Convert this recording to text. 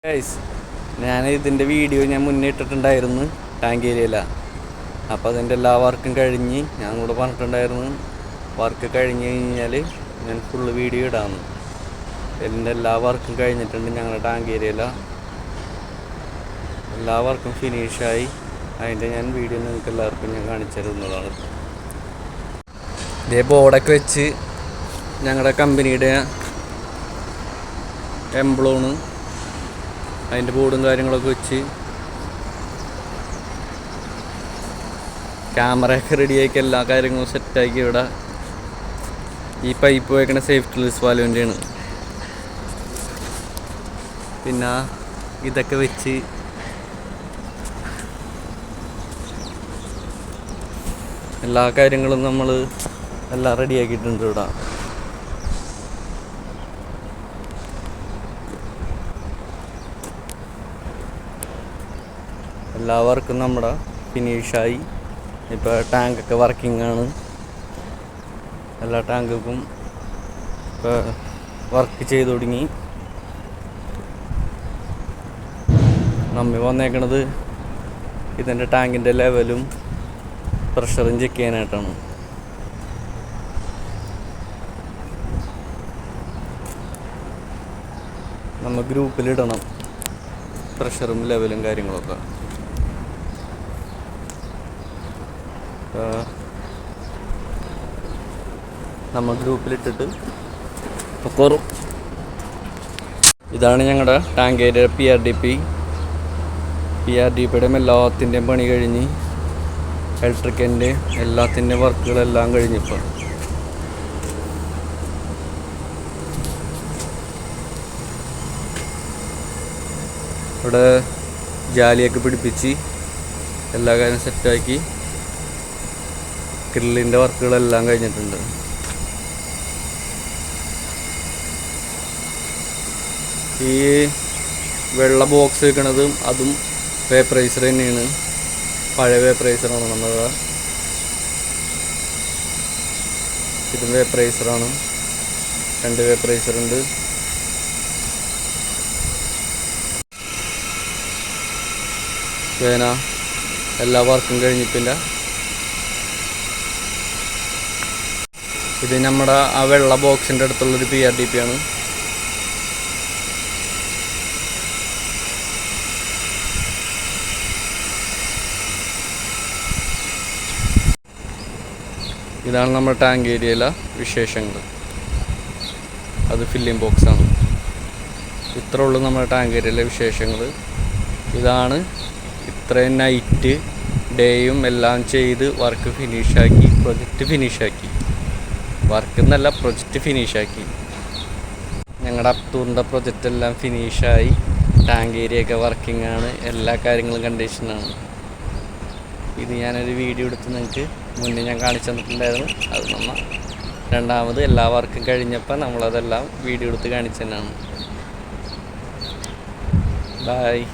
Guys, ഇതിൻ്റെ video ഞാൻ മുന്നേ ഇട്ടിട്ടുണ്ടായിരുന്നു ടാങ്ക് ഏരിയയില. അപ്പോൾ അതിൻ്റെ എല്ലാ വർക്കും കഴിഞ്ഞ് ഞാൻ കൂടെ പറഞ്ഞിട്ടുണ്ടായിരുന്നു വർക്ക് കഴിഞ്ഞ് കഴിഞ്ഞാൽ ഞാൻ ഫുള്ള് വീഡിയോ ഇടാമെന്ന്. ഇതിൻ്റെ എല്ലാ വർക്കും കഴിഞ്ഞിട്ടുണ്ട്. ഞങ്ങളുടെ ടാങ്ക് ഏരിയയില എല്ലാ വർക്കും ഫിനിഷായി. അതിൻ്റെ ഞാൻ വീഡിയോ നിങ്ങൾക്ക് എല്ലാവർക്കും ഞാൻ കാണിച്ചു തരുന്നതാണ്. ഇതേ ബോർഡൊക്കെ വെച്ച് ഞങ്ങളുടെ കമ്പനിയുടെ എംബ്ലോണ് അതിൻ്റെ ബോർഡും കാര്യങ്ങളൊക്കെ വെച്ച് ക്യാമറയൊക്കെ റെഡിയാക്കി എല്ലാ കാര്യങ്ങളും സെറ്റാക്കി. ഇവിടെ ഈ പൈപ്പ് വയ്ക്കണ സേഫ്റ്റി ലെസ് വാലുവിൻ്റെയാണ്. പിന്നെ ഇതൊക്കെ വെച്ച് എല്ലാ കാര്യങ്ങളും നമ്മൾ എല്ലാം റെഡിയാക്കിയിട്ടുണ്ട്. ഇവിടെ എല്ലാ വർക്കും നമ്മുടെ ഫിനിഷായി. ഇപ്പോൾ ടാങ്കൊക്കെ വർക്കിംഗ് ആണ്. എല്ലാ ടാങ്കും ഇപ്പോൾ വർക്ക് ചെയ്ത് തുടങ്ങി. നമ്മി വന്നേക്കണത് ഇതിൻ്റെ ടാങ്കിൻ്റെ ലെവലും പ്രഷറും ചെക്ക് ചെയ്യാനായിട്ടാണ്. നമ്മൾ ഗ്രൂപ്പിലിടണം പ്രഷറും ലെവലും കാര്യങ്ങളൊക്കെ. നമ്മൾ ഗ്രൂപ്പിലിട്ടിട്ട് കുറവും. ഇതാണ് ഞങ്ങളുടെ ടാങ്ക് ഏരിയ PRDPയുടെ എല്ലാത്തിൻ്റെയും പണി കഴിഞ്ഞ് ഇലക്ട്രിക്കലിൻ്റെ എല്ലാത്തിൻ്റെയും വർക്കുകളെല്ലാം കഴിഞ്ഞിപ്പോൾ. ഇവിടെ ജാലിയൊക്കെ പിടിപ്പിച്ച് എല്ലാ കാര്യം സെറ്റാക്കി. ഗ്രില്ലിൻ്റെ വർക്കുകളെല്ലാം കഴിഞ്ഞിട്ടുണ്ട്. ഈ വെള്ള ബോക്സ് വെക്കണതും അതും വേപ്പറൈസർ തന്നെയാണ്. പഴയ വേപ്പറൈസറാണ് നമ്മുടെ. ഇതും വേപ്പറൈസറാണ്. 2 വേപ്പറൈസറുണ്ട്. വേന എല്ലാ വർക്കും കഴിഞ്ഞിട്ടില്ല. ഇത് നമ്മുടെ ആ വെള്ള ബോക്സിൻ്റെ അടുത്തുള്ളൊരു PRDP ആണ്. ഇതാണ് നമ്മുടെ ടാങ്ക് ഏരിയയിലെ വിശേഷങ്ങൾ. അത് ഫില്ലിംഗ് ബോക്സാണ്. ഇത്ര ഉള്ളൂ നമ്മുടെ ടാങ്ക് ഏരിയയിലെ വിശേഷങ്ങൾ. ഇതാണ് ഇത്രയും നൈറ്റ് ഡേയും എല്ലാം ചെയ്ത് വർക്ക് ഫിനിഷാക്കി. പ്രൊജക്റ്റ് ഫിനിഷാക്കി. വർക്ക് എന്നല്ല, പ്രൊജക്റ്റ് ഫിനിഷാക്കി. ഞങ്ങളുടെ അപ്തൂറിൻ്റെ പ്രൊജക്റ്റ് എല്ലാം ഫിനിഷായി. ടാങ്ക് ഏരിയയൊക്കെ വർക്കിംഗ് ആണ്. എല്ലാ കാര്യങ്ങളും കണ്ടീഷനാണ്. ഇത് ഞാനൊരു വീഡിയോ എടുത്ത് നിങ്ങൾക്ക് മുന്നേ ഞാൻ കാണിച്ചു തന്നിട്ടുണ്ടായിരുന്നു. അത് നമ്മൾ രണ്ടാമത് എല്ലാ വർക്കും കഴിഞ്ഞപ്പോൾ നമ്മളതെല്ലാം വീഡിയോ എടുത്ത് കാണിച്ചു തന്നെയാണ്. ബായ്.